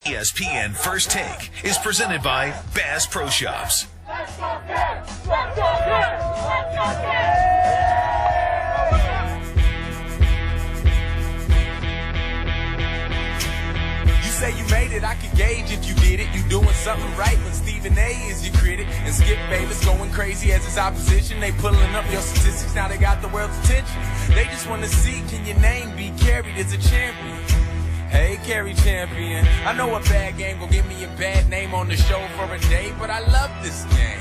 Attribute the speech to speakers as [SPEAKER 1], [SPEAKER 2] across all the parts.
[SPEAKER 1] ESPN First Take is presented by Bass Pro Shops.
[SPEAKER 2] You say you made it, I can gauge if you did it. You doing something right when Stephen A is your critic. And Skip Bayless going crazy as his opposition. They pulling up your statistics, now they got the world's attention. They just want to see, can your name be carried as a champion? Hey, Carrie Champion, I know a bad game gon' give me a bad name on the show for a day, but I love this game.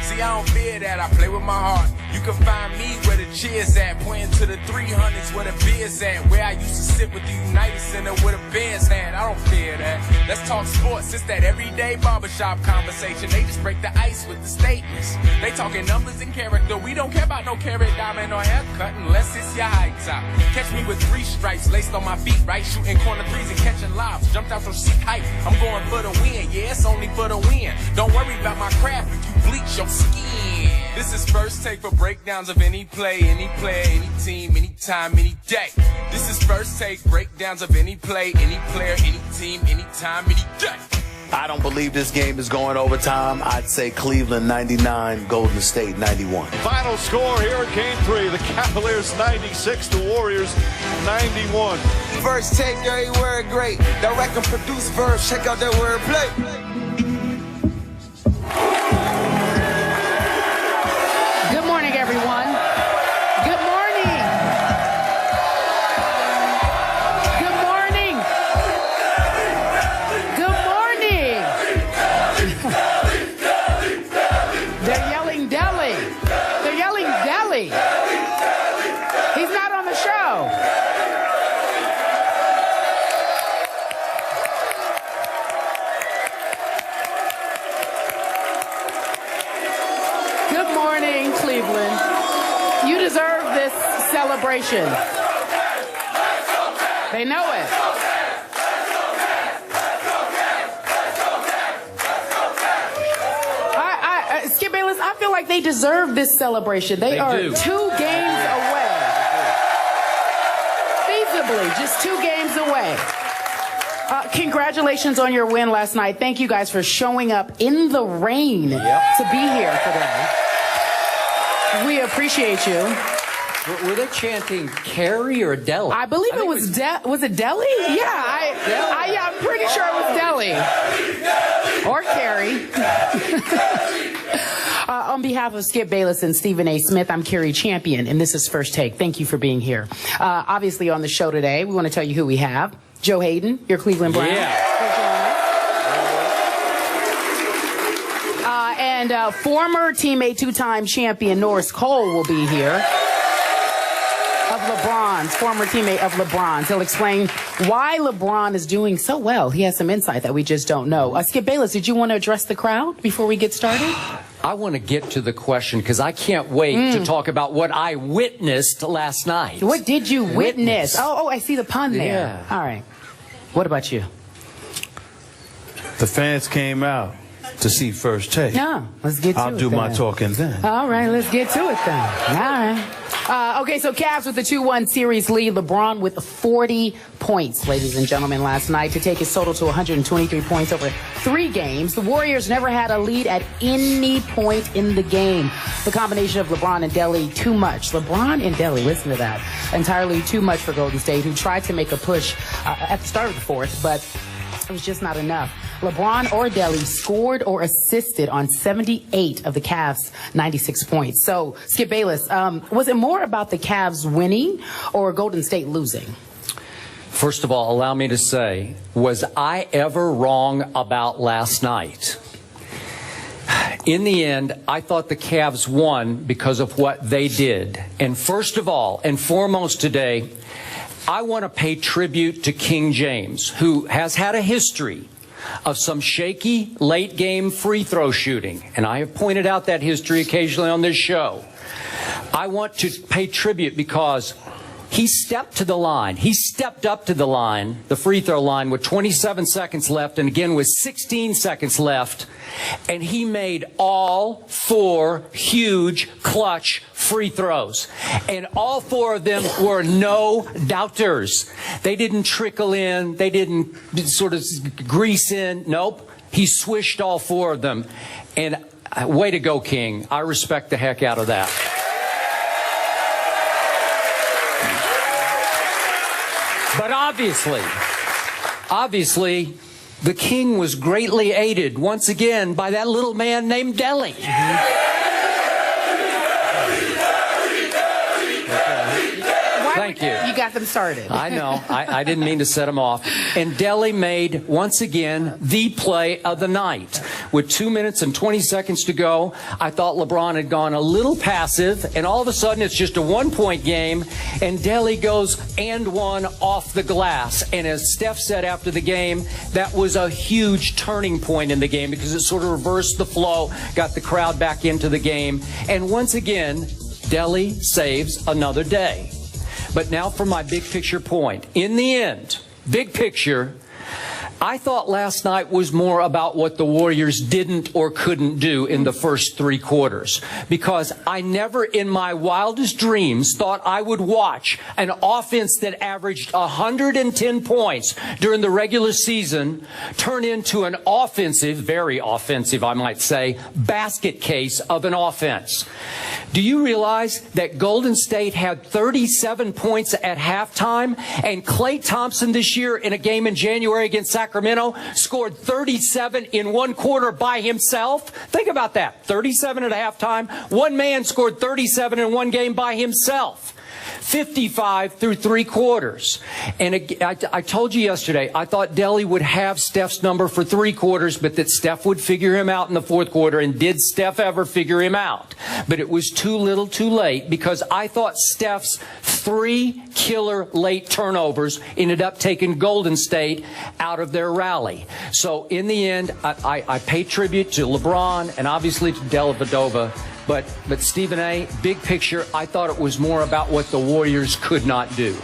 [SPEAKER 2] See, I don't fear that, I play with my heart. You can find me where the cheers at, pointing to the 300s where the beer's at, where I used to sit with the United Center where the Bears had. I don't fear that. Let's talk sports, it's that everyday barbershop conversation. They just break the ice with the statements. They talking numbers and character. We don't care about no carrot diamond or haircut unless it's your high top. Catch me with 3 stripes laced on my feet, right? Shooting corner threes and catching lobs. Jumped out from seat height. I'm going for the win. Yeah, it's only for the win. Don't worry about my craft if you bleach your skin. This is First Take for breakdowns of any play, any player, any team, anytime, any day. This is First Take, breakdowns of any play, any player, any team, anytime, any day.
[SPEAKER 3] I don't believe this game is going overtime. I'd say Cleveland 99, Golden State 91.
[SPEAKER 4] Final score here in Game 3. The Cavaliers 96, the Warriors 91.
[SPEAKER 5] First Take, every word great. Direct and produce verbs, check out that wordplay.
[SPEAKER 6] Good morning, everyone. Good morning. Good morning. Good morning. They're yelling deli. They're yelling deli. He's not on the show. Good morning, Cleveland. You deserve this celebration. They know it. Skip Bayless, I feel like they deserve this celebration. They are
[SPEAKER 7] do.
[SPEAKER 6] 2 games away. Feasibly, just 2 games away. Congratulations on your win last night. Thank you guys for showing up in the rain to be here today. We appreciate you.
[SPEAKER 7] Were they chanting Carrie or Deli?
[SPEAKER 6] I believe it was was it Deli? Yeah, I'm pretty sure it was Deli. Or Carrie. On behalf of Skip Bayless and Stephen A. Smith, I'm Carrie Champion, and this is First Take. Thank you for being here. Obviously, on the show today, we want to tell you who we have. Joe Hayden, your Cleveland Browns. And former teammate, 2-time champion Norris Cole will be here. Of LeBron's, former teammate of LeBron's. He'll explain why LeBron is doing so well. He has some insight that we just don't know. Skip Bayless, did you want to address the crowd before we get started?
[SPEAKER 7] I want to get to the question because I can't wait to talk about what I witnessed last night.
[SPEAKER 6] What did you witness? Oh, I see the pun there.
[SPEAKER 7] Yeah.
[SPEAKER 6] All right. What about you?
[SPEAKER 8] The fans came out to see First Take.
[SPEAKER 6] No, let's get to it.
[SPEAKER 8] I'll do my talking then.
[SPEAKER 6] All right, let's get to it then. All right. Okay, so Cavs with the 2-1 series lead. LeBron with 40 points, ladies and gentlemen, last night to take his total to 123 points over 3 games. The Warriors never had a lead at any point in the game. The combination of LeBron and Deli, too much. LeBron and Deli, listen to that. Entirely too much for Golden State, who tried to make a push at the start of the fourth, but it was just not enough. LeBron or Deli scored or assisted on 78 of the Cavs' 96 points. So, Skip Bayless, was it more about the Cavs winning or Golden State losing?
[SPEAKER 7] First of all, allow me to say, was I ever wrong about last night? In the end, I thought the Cavs won because of what they did. And first of all, and foremost today, I want to pay tribute to King James, who has had a history of some shaky late-game free throw shooting. And I have pointed out that history occasionally on this show. I want to pay tribute because he stepped to the line. He stepped up to the line, the free throw line, with 27 seconds left, and again with 16 seconds left, and he made all 4 huge clutch free throws. And all 4 of them were no doubters. They didn't trickle in. They didn't sort of grease in. Nope. He swished all 4 of them. And way to go, King. I respect the heck out of that. But obviously, the King was greatly aided once again by that little man named Delly. Thank you.
[SPEAKER 6] You got them started.
[SPEAKER 7] I know. I didn't mean to set them off. And Delly made, once again, the play of the night. With 2 minutes and 20 seconds to go, I thought LeBron had gone a little passive, and all of a sudden it's just a 1-point game, and Delly goes and 1 off the glass. And as Steph said after the game, that was a huge turning point in the game because it sort of reversed the flow, got the crowd back into the game. And once again, Delly saves another day. But now for my big picture point. In the end, big picture, I thought last night was more about what the Warriors didn't or couldn't do in the first 3 quarters. Because I never in my wildest dreams thought I would watch an offense that averaged 110 points during the regular season turn into an offensive, very offensive, I might say, basket case of an offense. Do you realize that Golden State had 37 points at halftime, and Klay Thompson this year in a game in January against Sacramento scored 37 in 1 quarter by himself? Think about that. 37 at halftime. One man scored 37 in 1 game by himself. 55 through 3 quarters. And I told you yesterday, I thought Delly would have Steph's number for 3 quarters, but that Steph would figure him out in the 4th quarter. And did Steph ever figure him out? But it was too little too late, because I thought Steph's 3 killer late turnovers ended up taking Golden State out of their rally. So in the end, I pay tribute to LeBron and obviously to Dellavedova. But Stephen A., big picture, I thought it was more about what the Warriors could not do.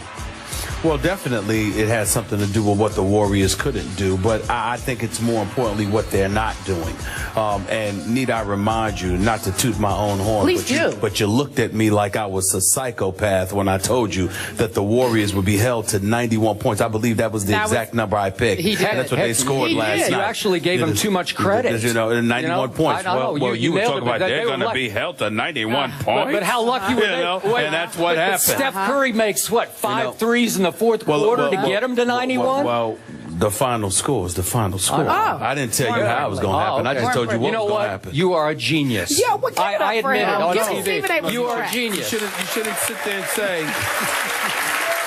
[SPEAKER 8] Well, definitely it has something to do with what the Warriors couldn't do, but I think it's more importantly what they're not doing. And need I remind you, not to toot my own horn,
[SPEAKER 6] Please
[SPEAKER 8] but you looked at me like I was a psychopath when I told you that the Warriors would be held to 91 points. I believe that was the exact number I picked.
[SPEAKER 6] He did.
[SPEAKER 8] That's what they scored last night.
[SPEAKER 7] You actually gave them too much credit.
[SPEAKER 8] 91 points.
[SPEAKER 7] Well,
[SPEAKER 8] you were talking about they're going to
[SPEAKER 7] be
[SPEAKER 8] held to 91 points.
[SPEAKER 7] But how lucky were they?
[SPEAKER 8] And that's what happened.
[SPEAKER 7] Steph Curry makes, what, 5 threes in the 4th quarter to get him to 91?
[SPEAKER 8] Well, the final score is the final score. I didn't tell you how it was going to happen.
[SPEAKER 7] Okay.
[SPEAKER 8] I just told you what was going to happen.
[SPEAKER 7] You are a genius.
[SPEAKER 6] Yeah, what
[SPEAKER 7] I admit it on TV. You are a
[SPEAKER 8] You
[SPEAKER 7] genius.
[SPEAKER 8] shouldn't sit there and say,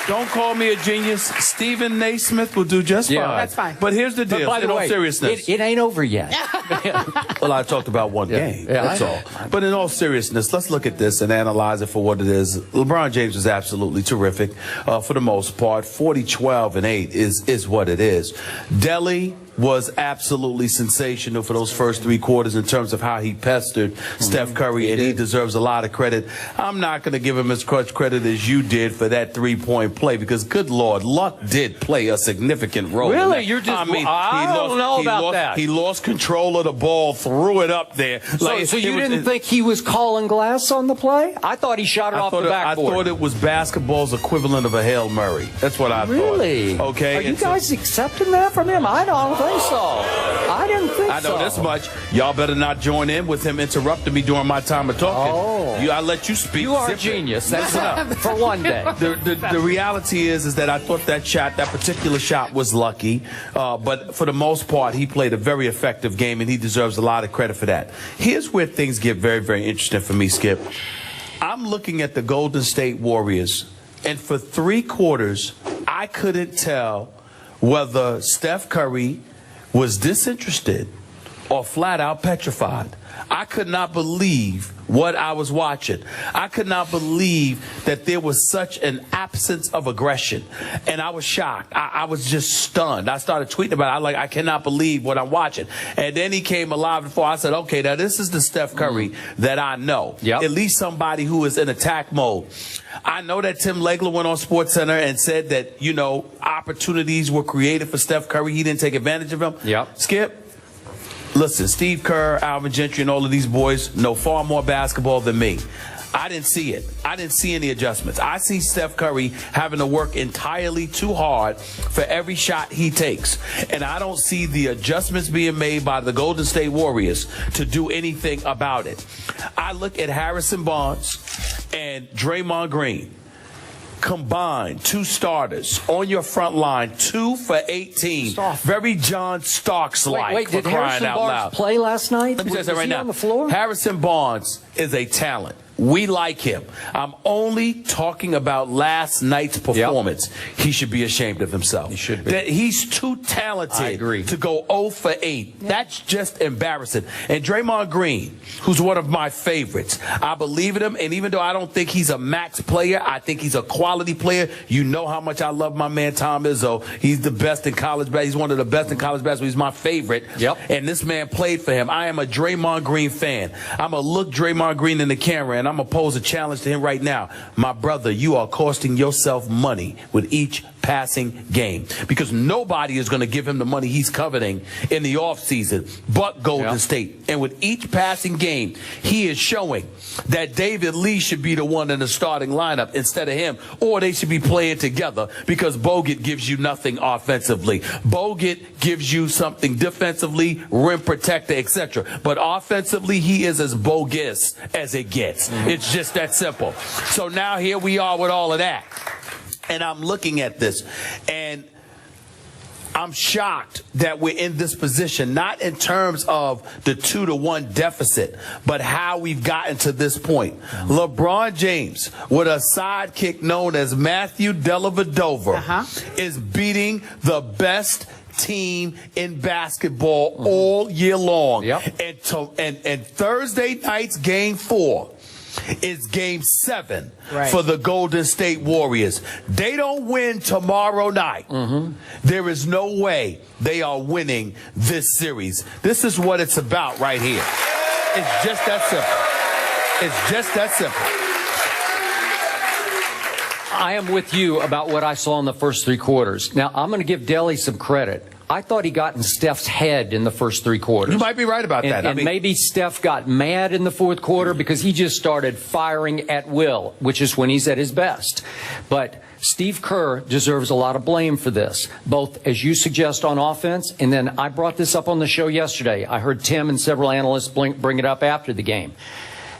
[SPEAKER 8] don't call me a genius. Stephen Naismith will do just fine.
[SPEAKER 6] That's fine.
[SPEAKER 8] But here's the deal.
[SPEAKER 7] By the way,
[SPEAKER 8] seriousness.
[SPEAKER 7] it ain't over yet.
[SPEAKER 8] Well, I talked about one game. That's all. But in all seriousness, let's look at this and analyze it for what it is. LeBron James is absolutely terrific for the most part. 40, 12, and 8 is what it is. Delly was absolutely sensational for those first 3 quarters in terms of how he pestered Steph Curry, and he deserves a lot of credit. I'm not going to give him as much credit as you did for that 3-point play, because, good Lord, luck did play a significant role.
[SPEAKER 7] Really? You're just, I don't know about that.
[SPEAKER 8] He lost control of the ball, threw it up there.
[SPEAKER 7] So you didn't think he was calling glass on the play? I thought he shot it off the backboard.
[SPEAKER 8] I thought it was basketball's equivalent of a Hail Mary. That's what I thought.
[SPEAKER 7] Really?
[SPEAKER 8] Okay.
[SPEAKER 7] Are you guys accepting that from him? I don't think so. I didn't think so.
[SPEAKER 8] I know this much. Y'all better not join in with him interrupting me during my time of talking. I let you speak.
[SPEAKER 7] You are a genius. That's enough for one day.
[SPEAKER 8] The reality is that I thought that particular shot was lucky. But for the most part, he played a very effective game, and he deserves a lot of credit for that. Here's where things get very, very interesting for me, Skip. I'm looking at the Golden State Warriors, and for 3 quarters, I couldn't tell whether Steph Curry was disinterested or flat out petrified. I could not believe what I was watching. I could not believe that there was such an absence of aggression. And I was shocked. I was just stunned. I started tweeting about it. I cannot believe what I'm watching. And then he came alive before. I said, okay, now this is the Steph Curry that I know. Yep. At least somebody who is in attack mode. I know that Tim Legler went on SportsCenter and said that, you know, opportunities were created for Steph Curry. He didn't take advantage of them.
[SPEAKER 7] Yep.
[SPEAKER 8] Skip. Listen, Steve Kerr, Alvin Gentry, and all of these boys know far more basketball than me. I didn't see it. I didn't see any adjustments. I see Steph Curry having to work entirely too hard for every shot he takes. And I don't see the adjustments being made by the Golden State Warriors to do anything about it. I look at Harrison Barnes and Draymond Green. Combined, 2 starters on your front line, 2 for 18. Very John Starks-like.
[SPEAKER 7] Wait, did Harrison Barnes play last night?
[SPEAKER 8] Let me say that right now.
[SPEAKER 7] On the floor?
[SPEAKER 8] Harrison Barnes is a talent. We like him. I'm only talking about last night's performance. Yep. He should be ashamed of himself.
[SPEAKER 7] He should be.
[SPEAKER 8] That he's too talented to go 0 for 8. Yeah. That's just embarrassing. And Draymond Green, who's one of my favorites, I believe in him. And even though I don't think he's a max player, I think he's a quality player. You know how much I love my man Tom Izzo. He's the best in college basketball. He's one of the best in college basketball. He's my favorite.
[SPEAKER 7] Yep.
[SPEAKER 8] And this man played for him. I am a Draymond Green fan. I'm going to look Draymond Green in the camera, and I'm going to pose a challenge to him right now. My brother, you are costing yourself money with each passing game, because nobody is going to give him the money he's coveting in the offseason but Golden State. And with each passing game, he is showing that David Lee should be the one in the starting lineup instead of him, or they should be playing together, because Bogut gives you nothing offensively. Bogut gives you something defensively, rim protector, etc. But offensively, he is as bogus as it gets. It's just that simple. So now here we are with all of that. And I'm looking at this, and I'm shocked that we're in this position, not in terms of the 2-1 deficit, but how we've gotten to this point. LeBron James, with a sidekick known as Matthew Dellavedova, is beating the best team in basketball all year long. And Thursday night's Game 4 is Game 7 for the Golden State Warriors. They don't win tomorrow night. There is no way they are winning this series. This is what it's about right here. It's just that simple. It's just that simple.
[SPEAKER 7] I am with you about what I saw in the first 3 quarters. Now, I'm going to give Delly some credit. I thought he got in Steph's head in the first 3 quarters.
[SPEAKER 8] You might be right about that.
[SPEAKER 7] And maybe Steph got mad in the 4th quarter because he just started firing at will, which is when he's at his best. But Steve Kerr deserves a lot of blame for this, both, as you suggest, on offense, and then I brought this up on the show yesterday. I heard Tim and several analysts bring it up after the game.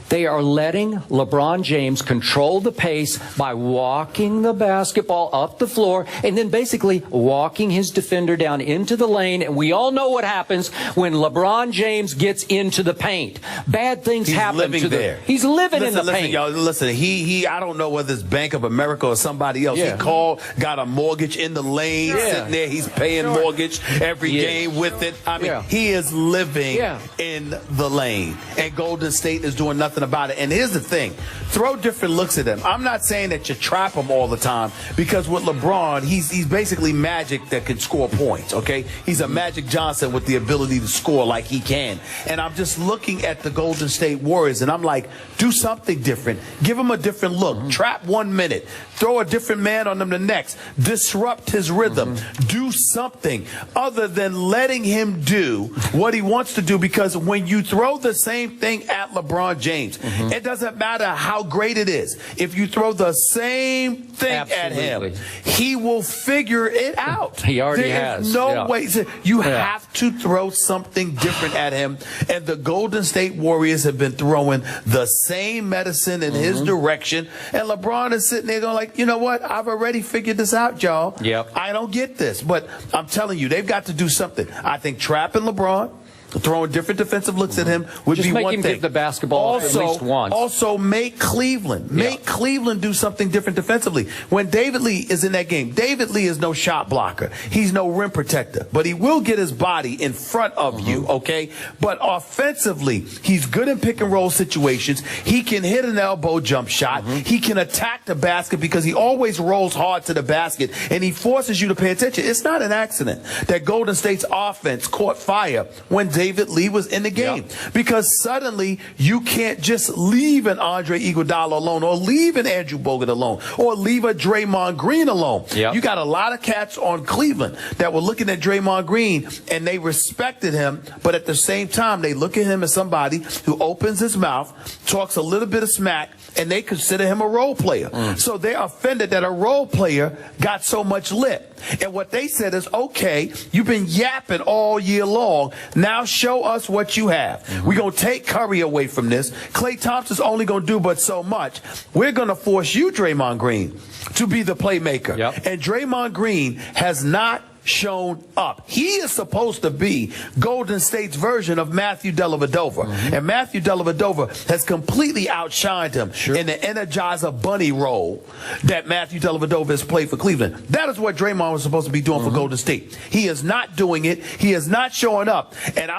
[SPEAKER 7] They are letting LeBron James control the pace by walking the basketball up the floor and then basically walking his defender down into the lane. And we all know what happens when LeBron James gets into the paint. Bad things happen to there. He's living in the paint.
[SPEAKER 8] Y'all, listen, I don't know whether it's Bank of America or somebody else. He called, got a mortgage in the lane, sitting there. He's paying mortgage every game with it. I mean, he is living in the lane. And Golden State is doing nothing about it. And here's the thing, throw different looks at him. I'm not saying that you trap him all the time, because with LeBron, he's basically Magic that can score points, okay? He's a Magic Johnson with the ability to score like he can. And I'm just looking at the Golden State Warriors, and I'm like, do something different. Give him a different look. Trap 1 minute. Throw a different man on him the next. Disrupt his rhythm. Do something other than letting him do what he wants to do, because when you throw the same thing at LeBron James, it doesn't matter how great it is. If you throw the same thing at him, he will figure it out.
[SPEAKER 7] He already has.
[SPEAKER 8] No way. You have to throw something different at him. And the Golden State Warriors have been throwing the same medicine in his direction. And LeBron is sitting there going like, you know what? I've already figured this out, y'all. I don't get this. But I'm telling you, they've got to do something. I think trapping LeBron, Throwing different defensive looks at him would
[SPEAKER 7] Just
[SPEAKER 8] be
[SPEAKER 7] make
[SPEAKER 8] one
[SPEAKER 7] him
[SPEAKER 8] thing.
[SPEAKER 7] give the basketball at least once.
[SPEAKER 8] Also, make Cleveland do something different defensively. When David Lee is in that game, David Lee is no shot blocker. He's no rim protector, but he will get his body in front of you, okay? But offensively, he's good in pick and roll situations. He can hit an elbow jump shot. He can attack the basket because he always rolls hard to the basket, and he forces you to pay attention. It's not an accident that Golden State's offense caught fire when David Lee was in the game, because suddenly you can't just leave an Andre Iguodala alone, or leave an Andrew Bogut alone, or leave a Draymond Green alone. You got a lot of cats on Cleveland that were looking at Draymond Green and they respected him, but at the same time they look at him as somebody who opens his mouth, talks a little bit of smack, and they consider him a role player. So they're offended that a role player got so much lip. And what they said is, okay, you've been yapping all year long. Now show us what you have. We're going to take Curry away from this. Klay Thompson's only going to do but so much. We're going to force you, Draymond Green, to be the playmaker. And Draymond Green has not shown up. He is supposed to be Golden State's version of Matthew Dellavedova. And Matthew Dellavedova has completely outshined him in the Energizer Bunny role that Matthew Dellavedova has played for Cleveland. That is what Draymond was supposed to be doing for Golden State. He is not doing it. He is not showing up. And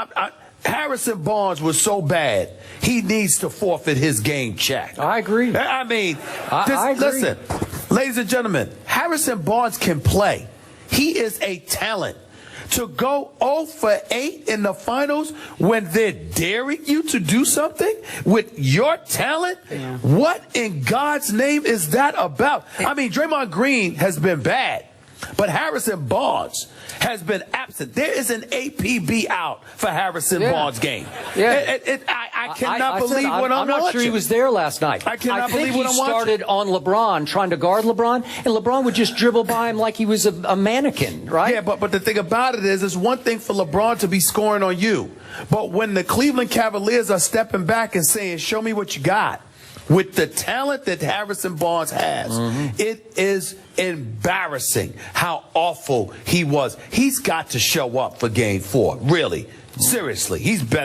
[SPEAKER 8] Harrison Barnes was so bad, he needs to forfeit his game check.
[SPEAKER 7] I agree.
[SPEAKER 8] I mean,
[SPEAKER 7] I agree.
[SPEAKER 8] Listen, ladies and gentlemen, Harrison Barnes can play. He is a talent. To go 0 for 8 in the finals when they're daring you to do something with your talent, what in God's name is that about? I mean, Draymond Green has been bad, but Harrison Barnes has been absent. There is an APB out for Harrison Barnes' game. I cannot believe what I'm watching.
[SPEAKER 7] I'm not sure he was there last night.
[SPEAKER 8] I cannot believe what I'm watching.
[SPEAKER 7] He started on LeBron, trying to guard LeBron, and LeBron would just dribble by him like he was a mannequin, right?
[SPEAKER 8] Yeah, but the thing about it is, it's one thing for LeBron to be scoring on you, but when the Cleveland Cavaliers are stepping back and saying, show me what you got, with the talent that Harrison Barnes has, it is embarrassing how awful he was. He's got to show up for Game 4, really. Seriously, he's better.